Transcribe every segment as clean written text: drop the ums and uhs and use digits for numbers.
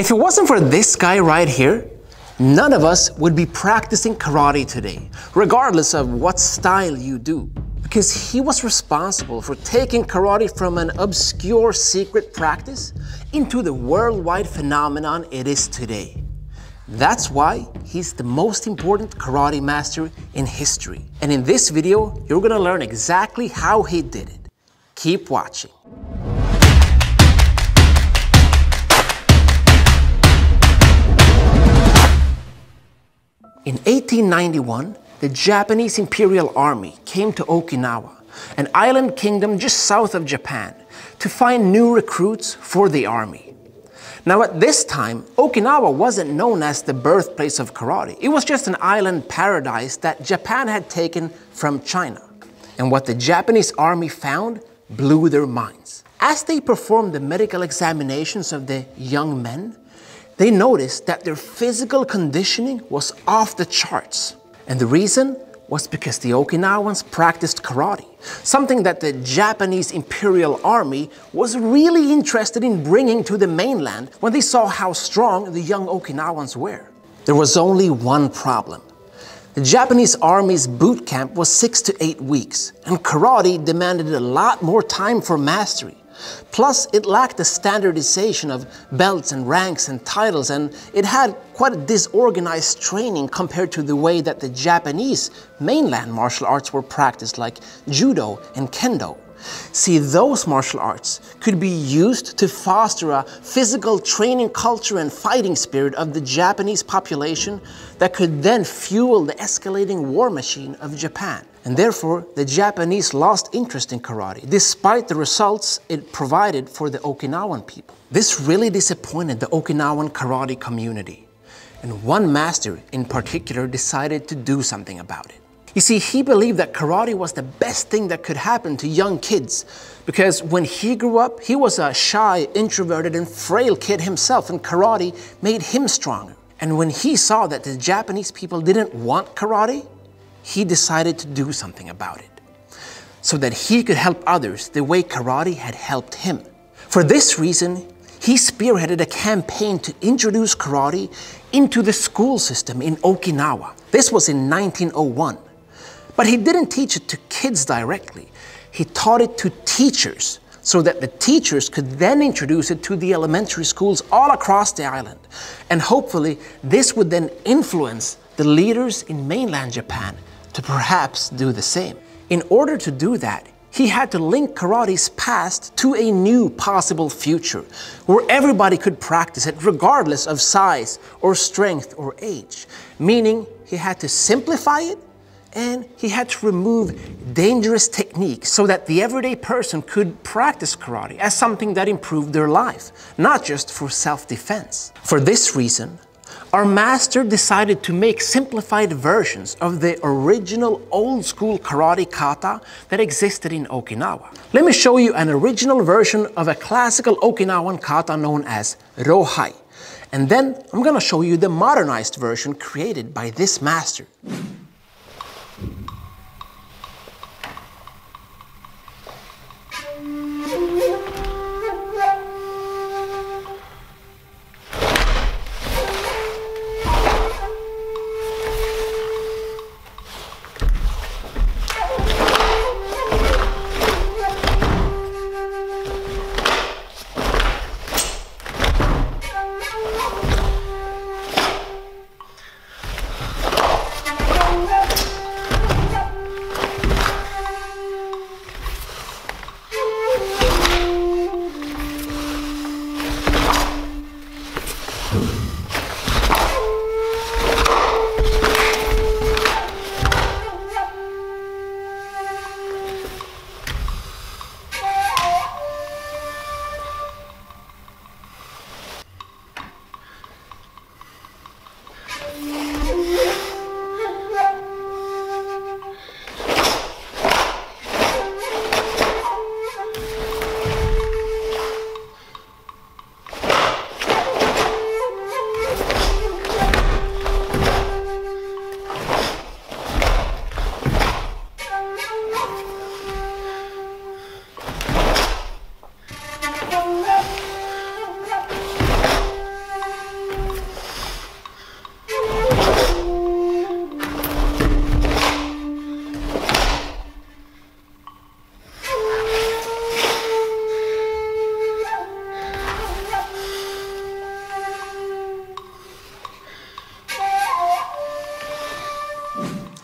If it wasn't for this guy right here, none of us would be practicing karate today, regardless of what style you do. Because he was responsible for taking karate from an obscure secret practice into the worldwide phenomenon it is today. That's why he's the most important karate master in history. And in this video, you're gonna learn exactly how he did it. Keep watching. In 1891, the Japanese Imperial Army came to Okinawa, an island kingdom just south of Japan, to find new recruits for the army. Now at this time, Okinawa wasn't known as the birthplace of karate. It was just an island paradise that Japan had taken from China. And what the Japanese army found blew their minds. As they performed the medical examinations of the young men, they noticed that their physical conditioning was off the charts. And the reason was because the Okinawans practiced karate, something that the Japanese Imperial Army was really interested in bringing to the mainland when they saw how strong the young Okinawans were. There was only one problem. The Japanese Army's boot camp was 6 to 8 weeks, and karate demanded a lot more time for mastery. Plus, it lacked the standardization of belts and ranks and titles, and it had quite a disorganized training compared to the way that the Japanese mainland martial arts were practiced, like judo and kendo. See, those martial arts could be used to foster a physical training culture and fighting spirit of the Japanese population that could then fuel the escalating war machine of Japan. And therefore, the Japanese lost interest in karate, despite the results it provided for the Okinawan people. This really disappointed the Okinawan karate community. And one master in particular decided to do something about it. You see, he believed that karate was the best thing that could happen to young kids, because when he grew up, he was a shy, introverted, and frail kid himself, and karate made him stronger. And when he saw that the Japanese people didn't want karate, he decided to do something about it, so that he could help others the way karate had helped him. For this reason, he spearheaded a campaign to introduce karate into the school system in Okinawa. This was in 1901. But he didn't teach it to kids directly. He taught it to teachers, so that the teachers could then introduce it to the elementary schools all across the island. And hopefully, this would then influence the leaders in mainland Japan to perhaps do the same. In order to do that, he had to link karate's past to a new possible future, where everybody could practice it regardless of size or strength or age. Meaning, he had to simplify it, and he had to remove dangerous techniques so that the everyday person could practice karate as something that improved their life, not just for self-defense. For this reason, our master decided to make simplified versions of the original old-school karate kata that existed in Okinawa. Let me show you an original version of a classical Okinawan kata known as rohai. And then I'm gonna show you the modernized version created by this master.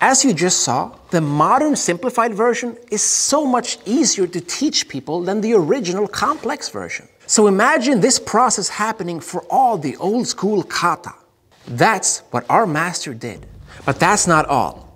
As you just saw, the modern simplified version is so much easier to teach people than the original complex version. So imagine this process happening for all the old school kata. That's what our master did. But that's not all.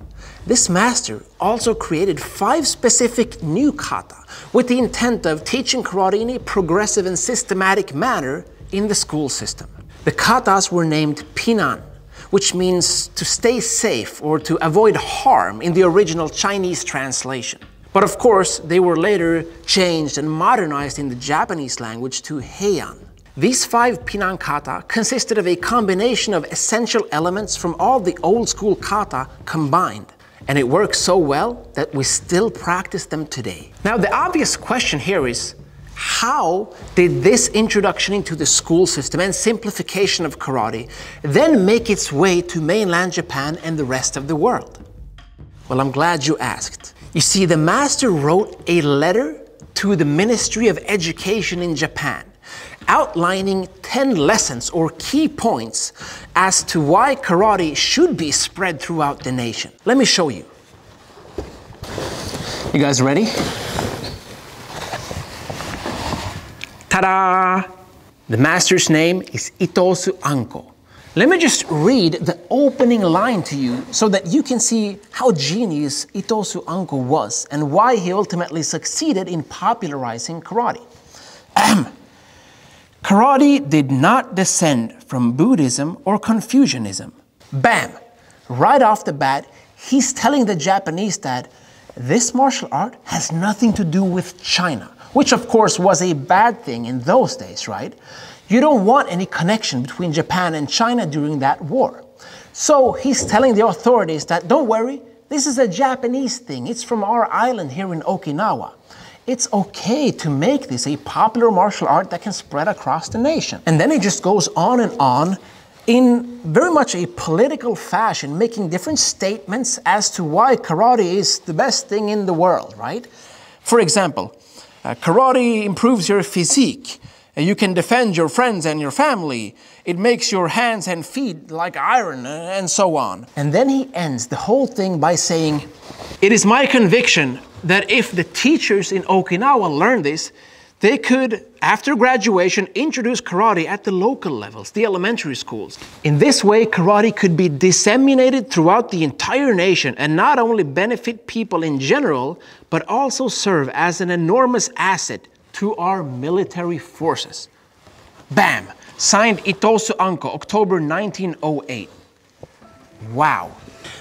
This master also created 5 specific new kata with the intent of teaching karate in a progressive and systematic manner in the school system. The katas were named Pinan, which means to stay safe or to avoid harm in the original Chinese translation. But of course, they were later changed and modernized in the Japanese language to Heian. These 5 Pinan Kata consisted of a combination of essential elements from all the old school kata combined. And it works so well that we still practice them today. Now, the obvious question here is, how did this introduction into the school system and simplification of karate then make its way to mainland Japan and the rest of the world? Well, I'm glad you asked. You see, the master wrote a letter to the Ministry of Education in Japan, outlining 10 lessons or key points as to why karate should be spread throughout the nation. Let me show you. You guys ready? Ta-da! The master's name is Itosu Anko. Let me just read the opening line to you so that you can see how genius Itosu Anko was and why he ultimately succeeded in popularizing karate. Karate did not descend from Buddhism or Confucianism. Bam! Right off the bat, he's telling the Japanese that this martial art has nothing to do with China, which of course was a bad thing in those days, right? You don't want any connection between Japan and China during that war. So he's telling the authorities that, don't worry, this is a Japanese thing. It's from our island here in Okinawa. It's okay to make this a popular martial art that can spread across the nation. And then it just goes on and on in very much a political fashion, making different statements as to why karate is the best thing in the world, right? For example, karate improves your physique. You can defend your friends and your family. It makes your hands and feet like iron, and so on. And then he ends the whole thing by saying, "It is my conviction that if the teachers in Okinawa learn this, they could, after graduation, introduce karate at the local levels, the elementary schools. In this way, karate could be disseminated throughout the entire nation and not only benefit people in general, but also serve as an enormous asset to our military forces." Bam! Signed Itosu Anko, October 1908. Wow.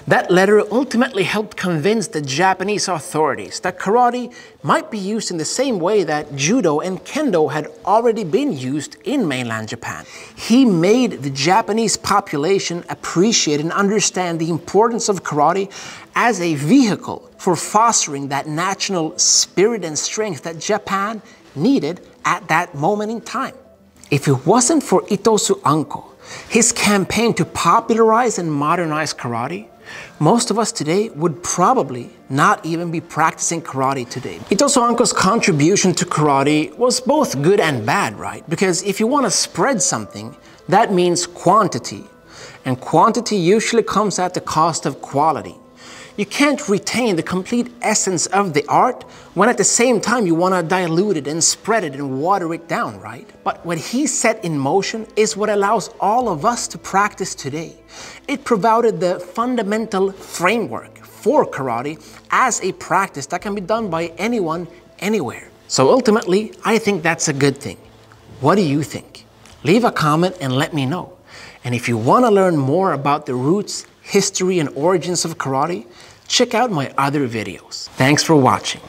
That letter ultimately helped convince the Japanese authorities that karate might be used in the same way that judo and kendo had already been used in mainland Japan. He made the Japanese population appreciate and understand the importance of karate as a vehicle for fostering that national spirit and strength that Japan needed at that moment in time. If it wasn't for Itosu Anko, his campaign to popularize and modernize karate, most of us today would probably not even be practicing karate today. Itosu Anko's contribution to karate was both good and bad, right? Because if you want to spread something, that means quantity. And quantity usually comes at the cost of quality. You can't retain the complete essence of the art when at the same time you want to dilute it and spread it and water it down, right? But what he set in motion is what allows all of us to practice today. It provided the fundamental framework for karate as a practice that can be done by anyone, anywhere. So ultimately, I think that's a good thing. What do you think? Leave a comment and let me know. And if you want to learn more about the roots, history, and origins of karate, check out my other videos. Thanks for watching.